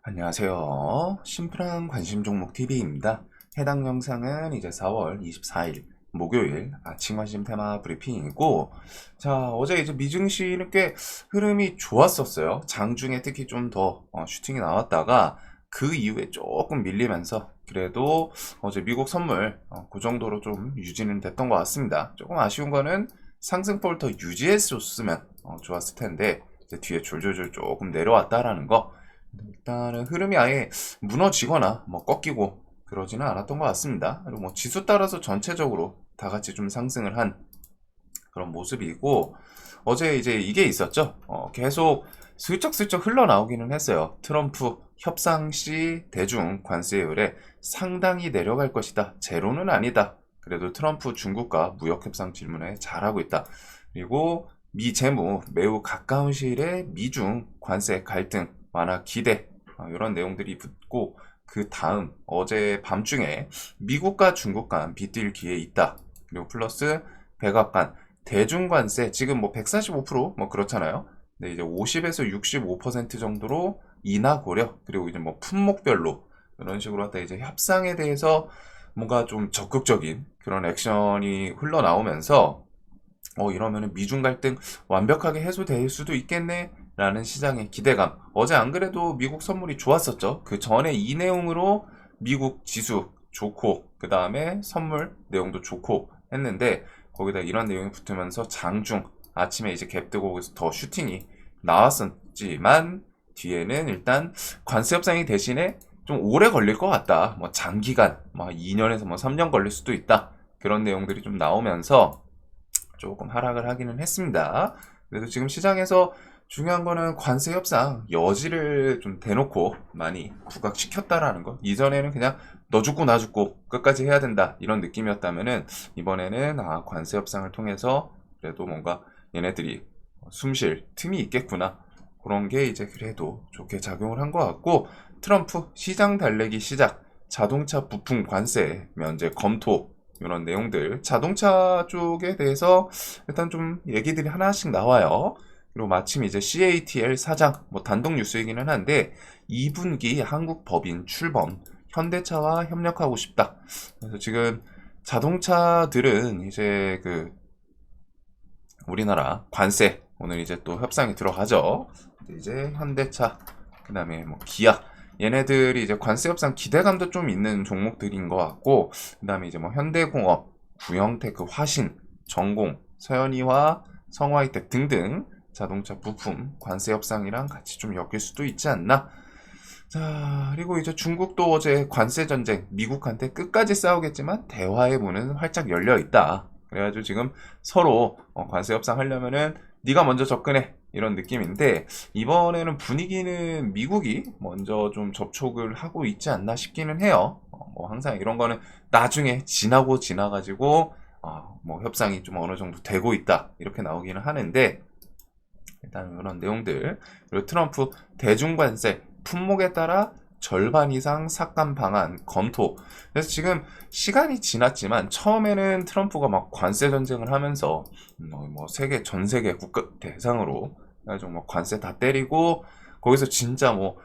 안녕하세요. 심플한 관심 종목 TV입니다. 해당 영상은 이제 4월 24일 목요일 아침 관심 테마 브리핑이고, 자, 어제 이제 미증시는 꽤 흐름이 좋았었어요. 장중에 특히 좀 더 슈팅이 나왔다가 그 이후에 조금 밀리면서 그래도 어제 미국 선물 그 정도로 좀 유지는 됐던 것 같습니다. 조금 아쉬운 거는 상승폭을 더 유지했었으면 좋았을 텐데 이제 뒤에 졸졸졸 조금 내려왔다라는 거. 일단은 흐름이 아예 무너지거나 뭐 꺾이고 그러지는 않았던 것 같습니다. 그리고 뭐 지수 따라서 전체적으로 다 같이 좀 상승을 한 그런 모습이고, 어제 이제 이게 있었죠. 계속 슬쩍슬쩍 흘러나오기는 했어요. 트럼프 협상 시 대중 관세율에 상당히 내려갈 것이다. 제로는 아니다. 그래도 트럼프 중국과 무역 협상 질문에 잘하고 있다. 그리고 미 재무 매우 가까운 시일에 미중 관세 갈등 완화 기대, 이런 내용들이 붙고, 그 다음 어제 밤중에 미국과 중국 간 빗뛸 기회 있다. 그리고 플러스 백악관 대중관세 지금 뭐 145%뭐 그렇잖아요. 근데 이제 50에서 65% 정도로 인하 고려, 그리고 이제 뭐 품목별로 이런 식으로 하다 이제 협상에 대해서 뭔가 좀 적극적인 그런 액션이 흘러나오면서 이러면은 미중 갈등 완벽하게 해소될 수도 있겠네 라는 시장의 기대감. 어제 안 그래도 미국 선물이 좋았었죠. 그 전에 이 내용으로 미국 지수 좋고 그 다음에 선물 내용도 좋고 했는데, 거기다 이런 내용이 붙으면서 장중 아침에 이제 갭 뜨고 거기서 더 슈팅이 나왔었지만, 뒤에는 일단 관세 협상이 대신에 좀 오래 걸릴 것 같다. 뭐 장기간 뭐 2년에서 뭐 3년 걸릴 수도 있다. 그런 내용들이 좀 나오면서 조금 하락을 하기는 했습니다. 그래도 지금 시장에서 중요한 거는 관세 협상 여지를 좀 대놓고 많이 부각시켰다라는 거. 이전에는 그냥 너 죽고 나 죽고 끝까지 해야 된다 이런 느낌이었다면은, 이번에는 관세 협상을 통해서 그래도 뭔가 얘네들이 숨쉴 틈이 있겠구나, 그런 게 이제 그래도 좋게 작용을 한 것 같고, 트럼프 시장 달래기 시작, 자동차 부품 관세 면제 검토, 이런 내용들, 자동차 쪽에 대해서 일단 좀 얘기들이 하나씩 나와요. 그리고 마침 이제 CATL 사장, 뭐 단독 뉴스이기는 한데, 2분기 한국 법인 출범, 현대차와 협력하고 싶다. 그래서 지금 자동차들은 이제 그 우리나라 관세 오늘 이제 또 협상이 들어가죠. 이제 현대차, 그 다음에 뭐 기아, 얘네들이 이제 관세 협상 기대감도 좀 있는 종목들인 것 같고, 그 다음에 이제 뭐 현대공업, 구형테크, 화신, 전공, 서현이와 성화이텍 등등 자동차 부품 관세 협상이랑 같이 좀 엮일 수도 있지 않나. 자, 그리고 이제 중국도 어제 관세 전쟁, 미국한테 끝까지 싸우겠지만 대화의 문은 활짝 열려 있다. 그래가지고 지금 서로 관세 협상하려면은 네가 먼저 접근해 이런 느낌인데, 이번에는 분위기는 미국이 먼저 좀 접촉을 하고 있지 않나 싶기는 해요. 뭐 항상 이런 거는 나중에 지나고 지나가지고 뭐 협상이 좀 어느 정도 되고 있다 이렇게 나오기는 하는데, 일단 이런 내용들. 그리고 트럼프 대중관세 품목에 따라 절반 이상 삭감 방안 검토. 그래서 지금 시간이 지났지만 처음에는 트럼프가 막 관세 전쟁을 하면서 뭐 세계 전 세계 국가 대상으로 해가지고 막 관세 다 때리고, 거기서 진짜 뭐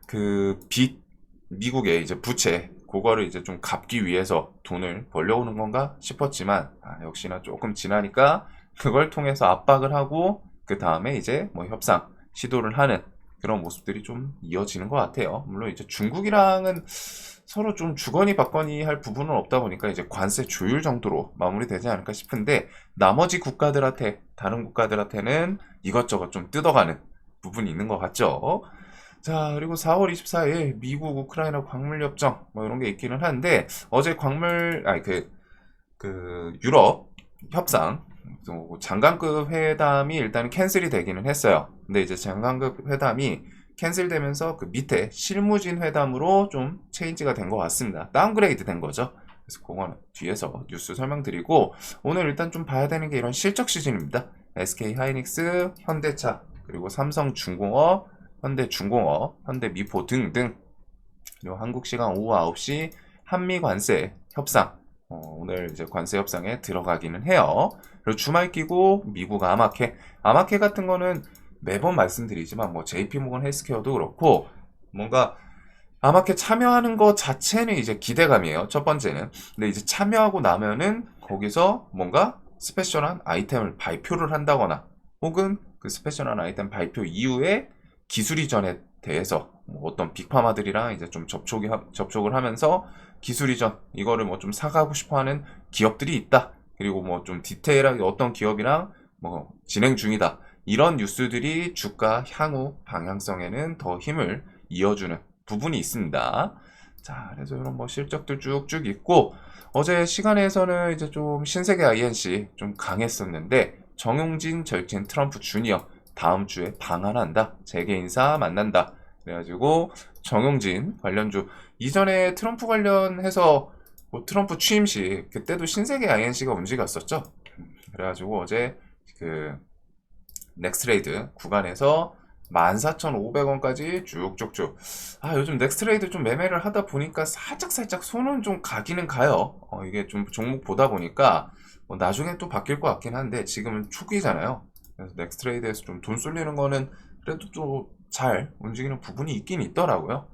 그 빚, 미국의 이제 부채 그거를 이제 좀 갚기 위해서 돈을 벌려오는 건가 싶었지만, 역시나 조금 지나니까 그걸 통해서 압박을 하고 그 다음에 이제 뭐 협상 시도를 하는 그런 모습들이 좀 이어지는 것 같아요. 물론 이제 중국이랑은 서로 좀 주거니 받거니 할 부분은 없다 보니까 이제 관세 조율 정도로 마무리되지 않을까 싶은데, 나머지 국가들한테, 다른 국가들한테는 이것저것 좀 뜯어가는 부분이 있는 것 같죠. 자, 그리고 4월 24일 미국 우크라이나 광물 협정 뭐 이런 게 있기는 한데, 어제 유럽 협상 장관급 회담이 일단 캔슬이 되기는 했어요. 근데 이제 장관급 회담이 캔슬되면서 그 밑에 실무진 회담으로 좀 체인지가 된 것 같습니다. 다운그레이드 된 거죠. 그래서 그거는 뒤에서 뉴스 설명드리고, 오늘 일단 좀 봐야 되는 게 이런 실적 시즌입니다. SK 하이닉스, 현대차, 그리고 삼성중공업, 현대중공업, 현대미포 등등. 그리고 한국 시간 오후 9시 한미 관세 협상, 오늘 이제 관세 협상에 들어가기는 해요. 그리고 주말 끼고 미국 아마케 같은 거는 매번 말씀드리지만 뭐 JP모건 헬스케어도 그렇고 뭔가 아마켓 참여하는 거 자체는 이제 기대감이에요. 첫 번째는. 근데 이제 참여하고 나면은 거기서 뭔가 스페셜한 아이템을 발표를 한다거나 혹은 그 스페셜한 아이템 발표 이후에 기술 이전에 대해서 뭐 어떤 빅파마들이랑 이제 좀 접촉을 하면서 기술 이전 이거를 뭐 좀 사가고 싶어 하는 기업들이 있다. 그리고 뭐 좀 디테일하게 어떤 기업이랑 뭐 진행 중이다. 이런 뉴스들이 주가 향후 방향성에는 더 힘을 이어주는 부분이 있습니다. 자, 그래서 이런 뭐 실적들 쭉쭉 있고 어제 시간에서는 이제 좀 신세계 INC 좀 강했었는데 정용진, 절친, 트럼프 주니어 다음 주에 방한한다. 재계 인사 만난다. 그래가지고 정용진 관련주 이전에 트럼프 관련해서 뭐 트럼프 취임식 그때도 신세계 INC가 움직였었죠. 그래가지고 어제 그 넥스트레이드 구간에서 14,500원까지 쭉쭉쭉. 아, 요즘 넥스트레이드 좀 매매를 하다 보니까 살짝 손은 좀 가기는 가요. 이게 좀 종목 보다 보니까 뭐 나중에 또 바뀔 것 같긴 한데 지금은 초기잖아요. 그래서 넥스트레이드에서 좀 돈 쏠리는 거는 그래도 또 잘 움직이는 부분이 있긴 있더라고요.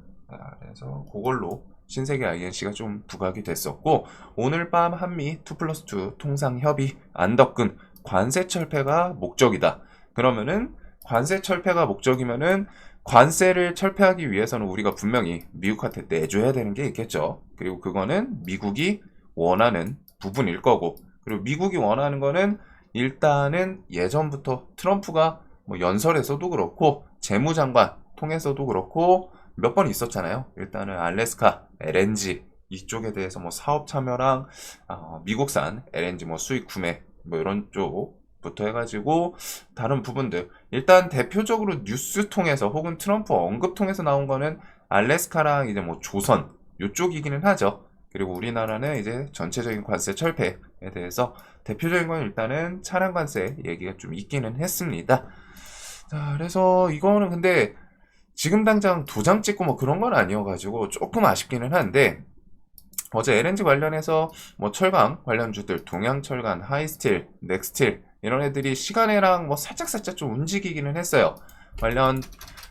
그래서 그걸로 신세계 INC가 좀 부각이 됐었고 오늘 밤 한미 2+2 통상협의 안덕근 관세 철폐가 목적이다. 그러면은 관세 철폐가 목적이면은 관세를 철폐하기 위해서는 우리가 분명히 미국한테 내줘야 되는 게 있겠죠. 그리고 그거는 미국이 원하는 부분일 거고, 그리고 미국이 원하는 거는 일단은 예전부터 트럼프가 뭐 연설에서도 그렇고 재무장관 통해서도 그렇고 몇 번 있었잖아요. 일단은 알래스카 LNG 이쪽에 대해서 뭐 사업 참여랑 미국산 LNG 뭐 수입 구매 뭐 이런 쪽부터 해가지고 다른 부분들 일단 대표적으로 뉴스 통해서 혹은 트럼프 언급 통해서 나온 거는 알래스카랑 이제 뭐 조선 요쪽이기는 하죠. 그리고 우리나라는 이제 전체적인 관세 철폐에 대해서 대표적인 건 일단은 차량 관세 얘기가 좀 있기는 했습니다. 자, 그래서 이거는 근데 지금 당장 도장 찍고 뭐 그런 건 아니어가지고 조금 아쉽기는 한데 어제 LNG 관련해서 뭐 철강 관련주들 동양철강, 하이스틸, 넥스틸 이런 애들이 시간에랑 뭐 살짝 좀 움직이기는 했어요. 관련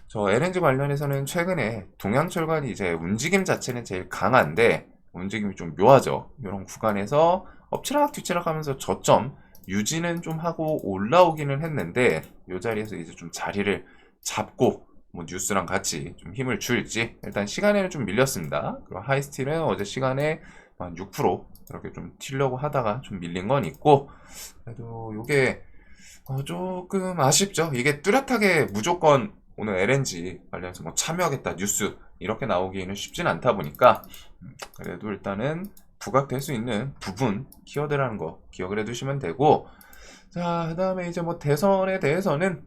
저 LNG 관련해서는 최근에 동양철강이 이제 움직임 자체는 제일 강한데 움직임이 좀 묘하죠. 이런 구간에서 엎치락 뒤치락 하면서 저점 유지는 좀 하고 올라오기는 했는데 이 자리에서 이제 좀 자리를 잡고 뭐 뉴스랑 같이 좀 힘을 줄지 일단 시간에는 좀 밀렸습니다. 그리고 하이스틸은 어제 시간에 한 6% 이렇게 좀 튀려고 하다가 좀 밀린 건 있고 그래도 이게 조금 아쉽죠. 이게 뚜렷하게 무조건 오늘 LNG 관련해서 뭐 참여하겠다 뉴스 이렇게 나오기는 쉽진 않다 보니까 그래도 일단은 부각될 수 있는 부분 키워드라는 거 기억을 해두시면 되고 자 그다음에 이제 뭐 대선에 대해서는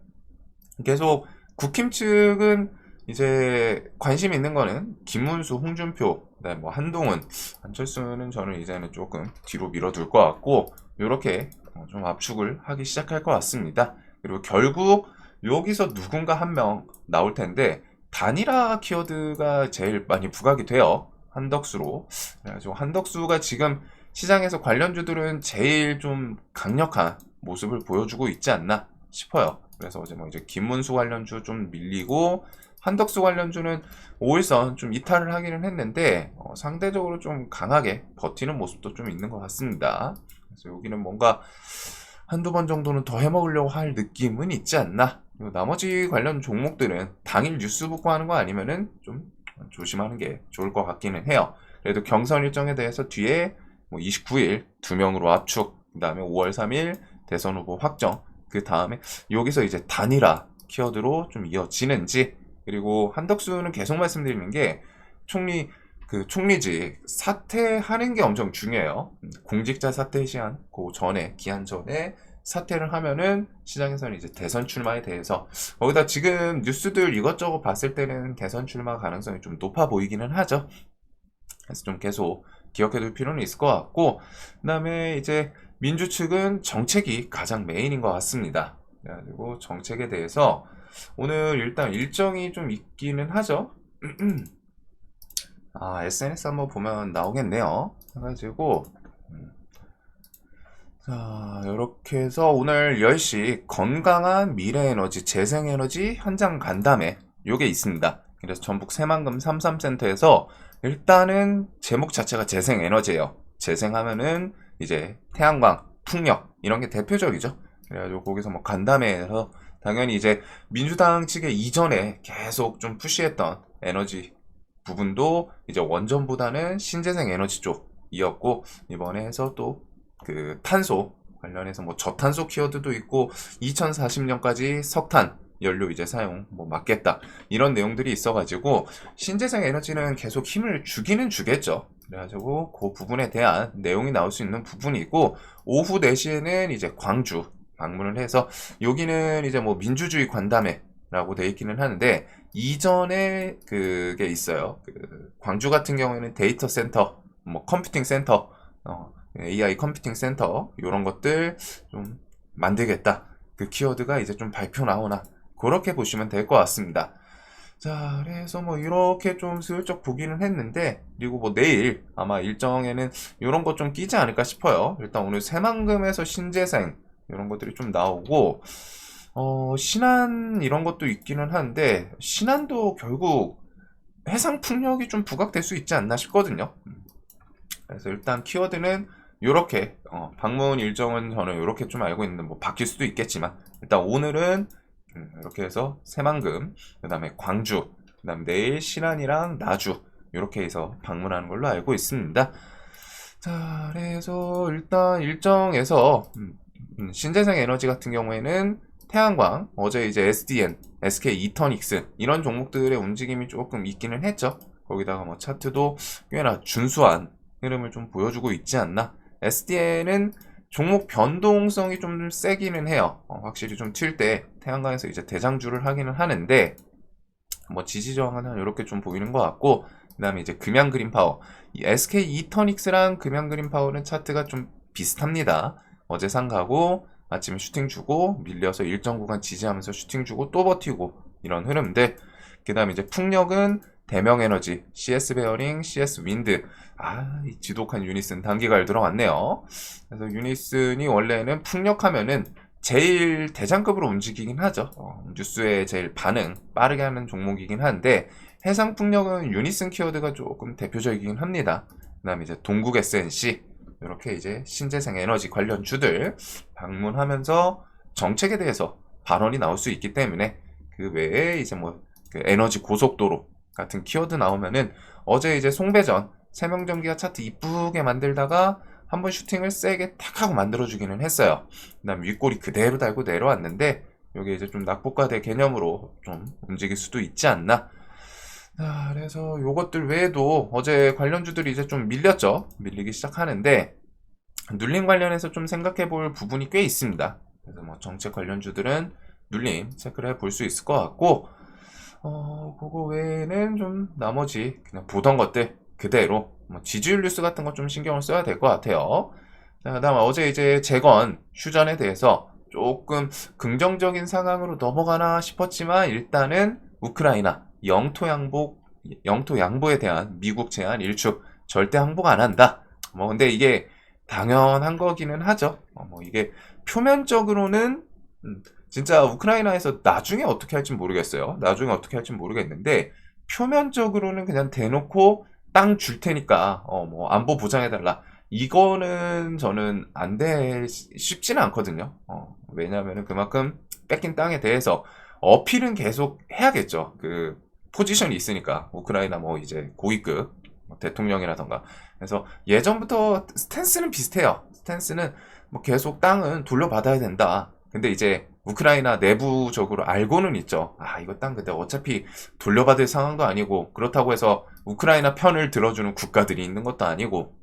계속 국힘 측은 이제 관심 있는 거는 김문수, 홍준표, 그다음에 뭐 한동훈, 안철수는 저는 이제는 조금 뒤로 밀어둘 것 같고 이렇게 좀 압축을 하기 시작할 것 같습니다. 그리고 결국 여기서 누군가 한 명 나올 텐데 단일화 키워드가 제일 많이 부각이 돼요. 한덕수로. 그래가지고 한덕수가 지금 시장에서 관련주들은 제일 좀 강력한 모습을 보여주고 있지 않나 싶어요. 그래서 어제 뭐 이제 김문수 관련주 좀 밀리고 한덕수 관련주는 5일선 좀 이탈을 하기는 했는데 상대적으로 좀 강하게 버티는 모습도 좀 있는 것 같습니다. 그래서 여기는 뭔가 한두 번 정도는 더 해먹으려고 할 느낌은 있지 않나. 그리고 나머지 관련 종목들은 당일 뉴스 보고 하는 거 아니면은 좀 조심하는 게 좋을 것 같기는 해요. 그래도 경선 일정에 대해서 뒤에 뭐 29일 2명으로 압축, 그 다음에 5월 3일 대선 후보 확정, 그 다음에 여기서 이제 단일화 키워드로 좀 이어지는지, 그리고 한덕수는 계속 말씀드리는 게 총리직 사퇴하는 게 엄청 중요해요. 공직자 사퇴 시한 그 전에 기한 전에 사퇴를 하면은 시장에서는 이제 대선 출마에 대해서 거기다 지금 뉴스들 이것저것 봤을 때는 대선 출마 가능성이 좀 높아 보이기는 하죠. 그래서 좀 계속 기억해둘 필요는 있을 것 같고 그다음에 이제 민주 측은 정책이 가장 메인인 것 같습니다. 그래가지고 정책에 대해서 오늘 일단 일정이 좀 있기는 하죠. SNS 한번 보면 나오겠네요. 해가지고 자 이렇게 해서 오늘 10시 건강한 미래에너지 재생에너지 현장 간담회 요게 있습니다. 그래서 전북 새만금 삼삼센터에서 일단은 제목 자체가 재생에너지예요. 재생하면은 이제 태양광, 풍력 이런 게 대표적이죠. 그래가지고 거기서 뭐 간담회에서 당연히 이제 민주당 측에 이전에 계속 좀 푸시했던 에너지 부분도 이제 원전보다는 신재생 에너지 쪽이었고, 이번에 해서 또 그 탄소 관련해서 뭐 저탄소 키워드도 있고 2040년까지 석탄 연료 이제 사용 뭐 막겠다 이런 내용들이 있어가지고 신재생 에너지는 계속 힘을 주기는 주겠죠. 그래가지고 그 부분에 대한 내용이 나올 수 있는 부분이고, 오후 4시에는 이제 광주 방문을 해서 여기는 이제 뭐 민주주의 관담회라고 돼 있기는 하는데, 이전에 그게 있어요. 그 광주 같은 경우에는 데이터 센터, 뭐 컴퓨팅 센터, AI 컴퓨팅 센터 이런 것들 좀 만들겠다. 그 키워드가 이제 좀 발표 나오나 그렇게 보시면 될 것 같습니다. 자, 그래서 뭐 이렇게 좀 슬쩍 보기는 했는데, 그리고 뭐 내일 아마 일정에는 이런 것 좀 끼지 않을까 싶어요. 일단 오늘 새만금에서 신재생 이런 것들이 좀 나오고, 신안 이런 것도 있기는 한데 신안도 결국 해상풍력이 좀 부각될 수 있지 않나 싶거든요. 그래서 일단 키워드는 요렇게 방문 일정은 저는 요렇게 좀 알고 있는데 뭐 바뀔 수도 있겠지만, 일단 오늘은 이렇게 해서 새만금, 그 다음에 광주, 그 다음 내일 신안이랑 나주 이렇게 해서 방문하는 걸로 알고 있습니다. 자, 그래서 일단 일정에서 신재생 에너지 같은 경우에는 태양광, 어제 이제 SDN, SK 이터닉스 이런 종목들의 움직임이 조금 있기는 했죠. 거기다가 뭐 차트도 꽤나 준수한 흐름을 좀 보여주고 있지 않나. SDN은 종목 변동성이 좀 세기는 해요. 확실히 좀 튈 때 태양광에서 이제 대장주를 하기는 하는데, 뭐 지지 저항은 이렇게 좀 보이는 것 같고, 그 다음에 이제 금양 그린파워, 이 SK 이터닉스랑 금양 그린파워는 차트가 좀 비슷합니다. 어제 상가고 아침에 슈팅 주고 밀려서 일정 구간 지지하면서 슈팅 주고 또 버티고 이런 흐름인데, 그 다음에 이제 풍력은 대명에너지, CS 베어링, CS 윈드. 이 지독한 유니슨 단기갈 들어왔네요. 그래서 유니슨이 원래는 풍력하면은 제일 대장급으로 움직이긴 하죠. 뉴스에 제일 반응 빠르게 하는 종목이긴 한데, 해상풍력은 유니슨 키워드가 조금 대표적이긴 합니다. 그 다음에 이제 동국 SNC, 이렇게 이제 신재생 에너지 관련 주들 방문하면서 정책에 대해서 발언이 나올 수 있기 때문에, 그 외에 이제 뭐 그 에너지 고속도로 같은 키워드 나오면은, 어제 이제 송배전 세명전기가 차트 이쁘게 만들다가 한번 슈팅을 세게 탁 하고 만들어주기는 했어요. 그 다음 윗꼬리 그대로 달고 내려왔는데, 여기 이제 좀 낙폭과대 개념으로 좀 움직일 수도 있지 않나. 자, 그래서 요것들 외에도 어제 관련주들이 이제 좀 밀렸죠. 밀리기 시작하는데, 눌림 관련해서 좀 생각해 볼 부분이 꽤 있습니다. 그래서 뭐 정책 관련주들은 눌림 체크를 해볼 수 있을 것 같고, 그거 외에는 좀 나머지 그냥 보던 것들 그대로 뭐 지지율 뉴스 같은 거 좀 신경을 써야 될 것 같아요. 자, 그다음 어제 이제 재건 휴전에 대해서 조금 긍정적인 상황으로 넘어가나 싶었지만, 일단은 우크라이나 영토 양보에 대한 미국 제안 일축 절대 항복 안 한다. 뭐 근데 이게 당연한 거기는 하죠. 뭐 이게 표면적으로는 진짜 우크라이나에서 나중에 어떻게 할지 모르겠어요. 나중에 어떻게 할지 모르겠는데, 표면적으로는 그냥 대놓고 땅 줄 테니까 뭐 안보 보장해달라, 이거는 저는 안 돼 쉽지는 않거든요. 왜냐하면 그만큼 뺏긴 땅에 대해서 어필은 계속 해야겠죠. 그 포지션이 있으니까, 우크라이나 뭐 이제 고위급 대통령이라던가. 그래서 예전부터 스탠스는 비슷해요. 스탠스는 뭐 계속 땅은 돌려받아야 된다. 근데 이제 우크라이나 내부적으로 알고는 있죠. 이거 땅 근데 어차피 돌려받을 상황도 아니고, 그렇다고 해서 우크라이나 편을 들어주는 국가들이 있는 것도 아니고,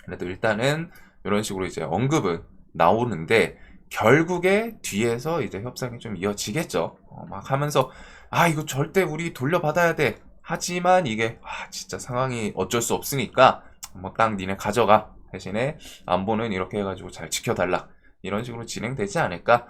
그래도 일단은 이런 식으로 이제 언급은 나오는데, 결국에 뒤에서 이제 협상이 좀 이어지겠죠. 막 하면서 이거 절대 우리 돌려받아야 돼. 하지만 이게 진짜 상황이 어쩔 수 없으니까 뭐 땅 니네 가져가. 대신에 안보는 이렇게 해가지고 잘 지켜달라. 이런 식으로 진행되지 않을까.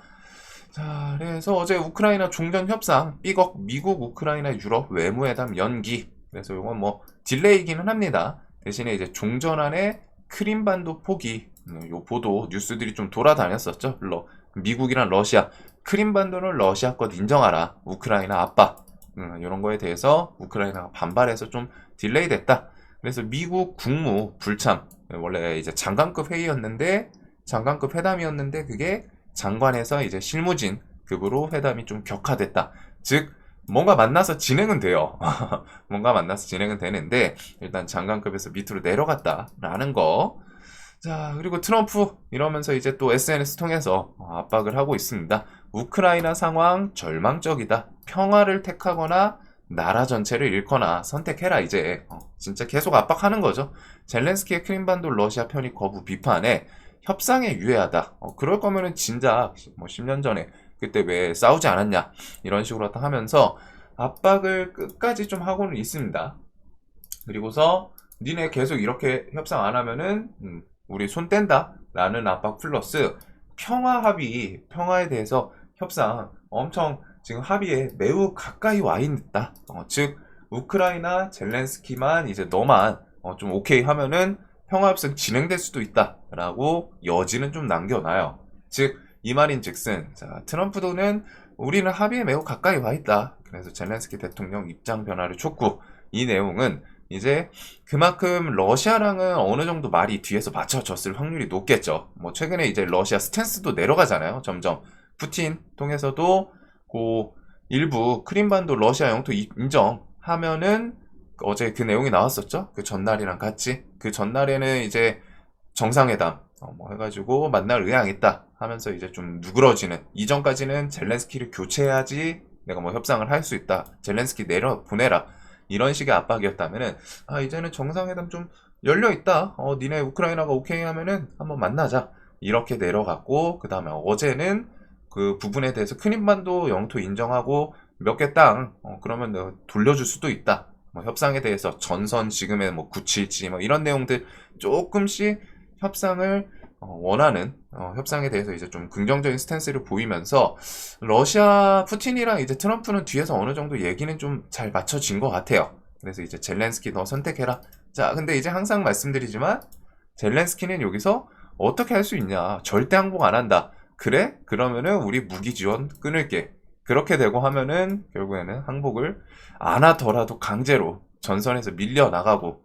자, 그래서 어제 우크라이나 종전 협상 삐걱 미국, 우크라이나, 유럽 외무회담 연기. 그래서 이건 뭐 딜레이기는 합니다. 대신에 이제 종전안에 크림반도 포기, 요 보도 뉴스들이 좀 돌아다녔었죠. 미국이랑 러시아, 크림반도는 러시아 것 인정하라, 우크라이나 압박. 이런 거에 대해서 우크라이나가 반발해서 좀 딜레이 됐다. 그래서 미국 국무 불참, 원래 이제 장관급 회의였는데, 장관급 회담이었는데, 그게 장관에서 이제 실무진급으로 회담이 좀 격화됐다. 즉, 뭔가 만나서 진행은 돼요. 뭔가 만나서 진행은 되는데, 일단 장관급에서 밑으로 내려갔다라는 거. 자, 그리고 트럼프 이러면서 이제 또 SNS 통해서 압박을 하고 있습니다. 우크라이나 상황 절망적이다. 평화를 택하거나 나라 전체를 잃거나 선택해라 이제. 진짜 계속 압박하는 거죠. 젤렌스키의 크림반도 러시아 편입 거부 비판에 협상에 유예하다. 그럴 거면은 진작 뭐 10년 전에 그때 왜 싸우지 않았냐 이런 식으로 하면서 압박을 끝까지 좀 하고는 있습니다. 그리고서 니네 계속 이렇게 협상 안 하면은 우리 손 뗀다 라는 압박 플러스 평화 합의, 평화에 대해서 협상 엄청 지금 합의에 매우 가까이 와 있다. 즉 우크라이나 젤렌스키만 이제 너만 좀 오케이 하면은 평화 협상 진행될 수도 있다 라고 여지는 좀 남겨놔요. 즉 이 말인즉슨 자, 트럼프도는 우리는 합의에 매우 가까이 와 있다. 그래서 젤렌스키 대통령 입장 변화를 촉구. 이 내용은 이제 그만큼 러시아랑은 어느 정도 말이 뒤에서 맞춰졌을 확률이 높겠죠. 뭐 최근에 이제 러시아 스탠스도 내려가잖아요. 점점 푸틴 통해서도 그 일부 크림반도 러시아 영토 인정하면은 어제 그 내용이 나왔었죠. 그 전날이랑 같이 그 전날에는 이제 정상회담 뭐 해가지고 만날 의향 있다 하면서 이제 좀 누그러지는 이전까지는 젤렌스키를 교체해야지 내가 뭐 협상을 할 수 있다. 젤렌스키 내려 보내라. 이런 식의 압박이었다면은 이제는 정상회담 좀 열려 있다. 니네 우크라이나가 오케이 하면은 한번 만나자. 이렇게 내려갔고 그다음에 어제는 그 부분에 대해서 크림반도 영토 인정하고 몇 개 땅 그러면 내가 돌려줄 수도 있다. 뭐 협상에 대해서 전선 지금의 뭐 977 뭐 이런 내용들 조금씩 협상을 원하는 협상에 대해서 이제 좀 긍정적인 스탠스를 보이면서 러시아 푸틴이랑 이제 트럼프는 뒤에서 어느 정도 얘기는 좀 잘 맞춰진 것 같아요. 그래서 이제 젤렌스키 너 선택해라. 자, 근데 이제 항상 말씀드리지만 젤렌스키는 여기서 어떻게 할 수 있냐? 절대 항복 안 한다. 그래? 그러면은 우리 무기 지원 끊을게. 그렇게 되고 하면은 결국에는 항복을 안 하더라도 강제로 전선에서 밀려 나가고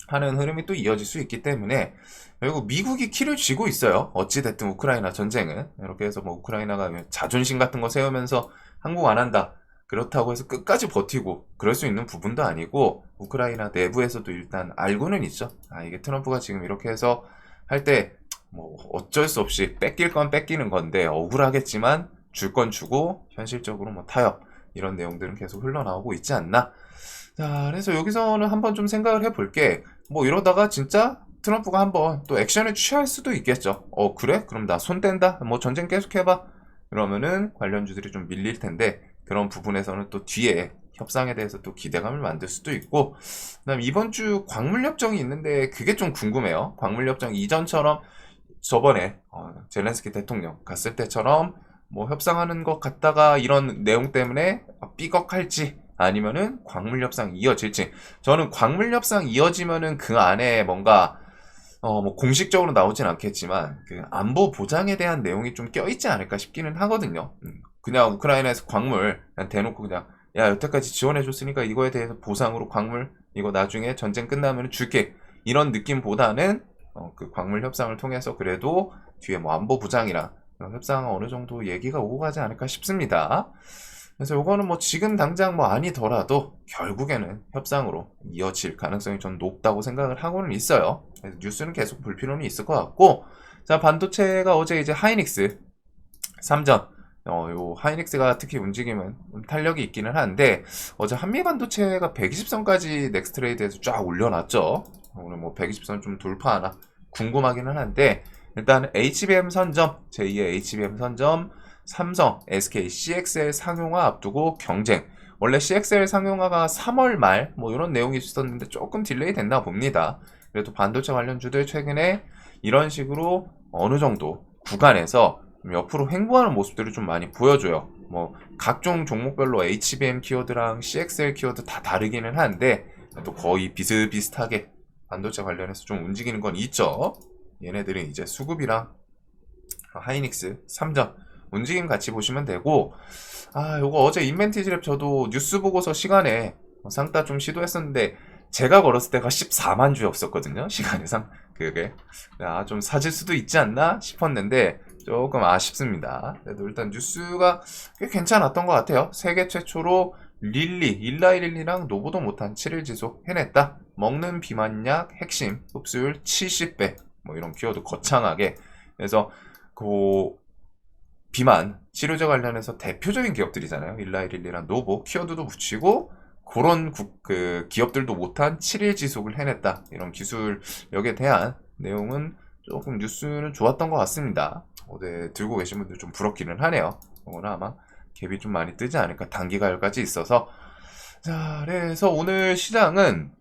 하는 흐름이 또 이어질 수 있기 때문에 결국 미국이 키를 쥐고 있어요. 어찌됐든 우크라이나 전쟁은 이렇게 해서 뭐 우크라이나가 자존심 같은 거 세우면서 항복 안 한다. 그렇다고 해서 끝까지 버티고 그럴 수 있는 부분도 아니고 우크라이나 내부에서도 일단 알고는 있죠. 이게 트럼프가 지금 이렇게 해서 할 때 뭐 어쩔 수 없이 뺏길 건 뺏기는 건데 억울하겠지만 줄 건 주고 현실적으로 뭐 타협 이런 내용들은 계속 흘러나오고 있지 않나. 자, 그래서 여기서는 한번 좀 생각을 해볼게. 뭐 이러다가 진짜 트럼프가 한번 또 액션을 취할 수도 있겠죠. 그래? 그럼 나 손 뗀다? 뭐 전쟁 계속해봐. 그러면은 관련주들이 좀 밀릴 텐데 그런 부분에서는 또 뒤에 협상에 대해서 또 기대감을 만들 수도 있고 그다음 이번 주 광물협정이 있는데 그게 좀 궁금해요. 광물협정 이전처럼 저번에 젤렌스키 대통령 갔을 때처럼 뭐 협상하는 것 같다가 이런 내용 때문에 삐걱할지 아니면은 광물협상 이어질지. 저는 광물협상 이어지면은 그 안에 뭔가 뭐 공식적으로 나오진 않겠지만 그 안보 보장에 대한 내용이 좀 껴있지 않을까 싶기는 하거든요. 그냥 우크라이나에서 광물 그냥 대놓고 그냥 야 여태까지 지원해줬으니까 이거에 대해서 보상으로 광물 이거 나중에 전쟁 끝나면 줄게 이런 느낌보다는 그 광물 협상을 통해서 그래도 뒤에 뭐 안보 보장이랑 협상 어느 정도 얘기가 오고 가지 않을까 싶습니다. 그래서 요거는 뭐 지금 당장 뭐 아니더라도 결국에는 협상으로 이어질 가능성이 좀 높다고 생각을 하고는 있어요. 그래서 뉴스는 계속 볼 필요는 있을 것 같고 자 반도체가 어제 이제 하이닉스 3전 요 하이닉스가 특히 움직임은 탄력이 있기는 한데 어제 한미반도체가 120선까지 넥스트레이드에서 쫙 올려놨죠. 오늘 뭐 120선 좀 돌파하나 궁금하기는 한데 일단 HBM 선점 제2의 HBM 선점 삼성, SK, CXL 상용화 앞두고 경쟁. 원래 CXL 상용화가 3월 말 뭐 이런 내용이 있었는데 조금 딜레이 됐나 봅니다. 그래도 반도체 관련주들 최근에 이런 식으로 어느 정도 구간에서 옆으로 횡보하는 모습들을 좀 많이 보여줘요. 뭐 각종 종목별로 HBM 키워드랑 CXL 키워드 다 다르기는 한데 또 거의 비슷비슷하게 반도체 관련해서 좀 움직이는 건 있죠. 얘네들은 이제 수급이랑 하이닉스 3전 움직임 같이 보시면 되고, 요거 어제 인벤티지랩 저도 뉴스 보고서 시간에 쌍따 좀 시도했었는데, 제가 걸었을 때가 14만 주였었거든요. 시간에상. 그게. 좀 사질 수도 있지 않나 싶었는데, 조금 아쉽습니다. 그래도 일단 뉴스가 꽤 괜찮았던 것 같아요. 세계 최초로 일라이릴리랑 노보도 못한 7일 지속 해냈다. 먹는 비만약 핵심 흡수율 70배. 뭐 이런 키워드 거창하게. 그래서 그 비만 치료제 관련해서 대표적인 기업들이잖아요. 일라이릴리랑 노보 키워드도 붙이고 그런 그 기업들도 못한 7일 지속을 해냈다. 이런 기술력에 대한 내용은 조금 뉴스는 좋았던 것 같습니다. 어제 들고 계신 분들 좀 부럽기는 하네요. 오늘 아마 갭이 좀 많이 뜨지 않을까. 단기가열까지 있어서. 자, 그래서 오늘 시장은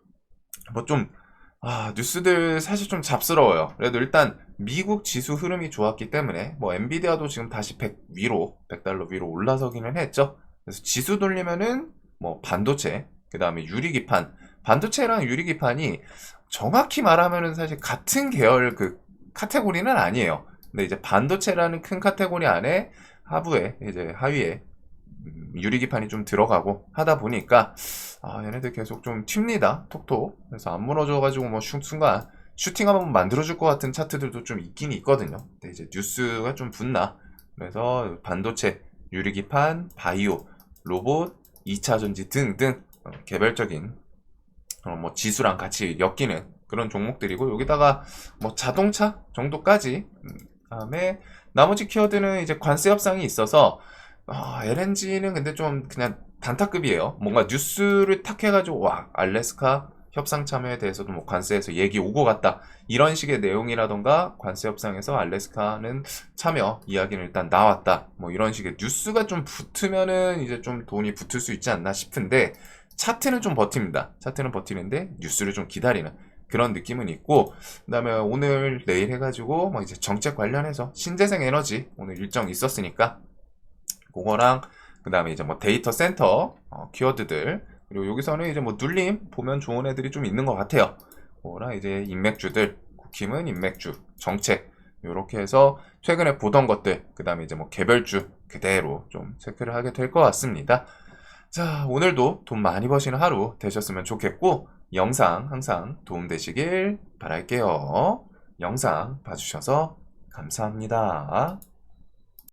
뉴스들 사실 좀 잡스러워요. 그래도 일단 미국 지수 흐름이 좋았기 때문에 엔비디아도 지금 다시 100달러 위로 올라서기는 했죠. 그래서 지수 돌리면은 반도체, 그 다음에 유리기판, 반도체랑 유리기판이 정확히 말하면은 사실 같은 계열 그 카테고리는 아니에요. 근데 이제 반도체라는 큰 카테고리 안에 하위에 유리기판이 좀 들어가고 하다 보니까 얘네들 계속 좀 튑니다. 톡톡. 그래서 안 무너져가지고 순간 슈팅 한번 만들어줄 것 같은 차트들도 좀 있긴 있거든요. 근데 이제 뉴스가 좀 붙나. 그래서 반도체, 유리기판, 바이오, 로봇, 2차전지 등등 개별적인 지수랑 같이 엮이는 그런 종목들이고, 여기다가 자동차 정도까지 다음에 나머지 키워드는 이제 관세 협상이 있어서 LNG는 근데 좀 그냥 단타급이에요. 뭔가 뉴스를 탁 해가지고 알래스카 협상 참여에 대해서도 관세에서 얘기 오고 갔다 이런 식의 내용이라던가, 관세 협상에서 알래스카는 참여 이야기는 일단 나왔다 이런 식의 뉴스가 좀 붙으면은 이제 좀 돈이 붙을 수 있지 않나 싶은데, 차트는 좀 버팁니다. 차트는 버티는데 뉴스를 좀 기다리는 그런 느낌은 있고, 그 다음에 오늘 내일 해가지고 이제 정책 관련해서 신재생 에너지 오늘 일정 있었으니까 그거랑, 그 다음에 이제 데이터 센터 키워드들, 그리고 여기서는 이제 눌림 보면 좋은 애들이 좀 있는 것 같아요. 그거랑 이제 인맥주들, 국힘은 인맥주 정책, 요렇게 해서 최근에 보던 것들, 그 다음에 이제 개별주 그대로 좀 체크를 하게 될 것 같습니다. 자, 오늘도 돈 많이 버시는 하루 되셨으면 좋겠고, 영상 항상 도움되시길 바랄게요. 영상 봐주셔서 감사합니다.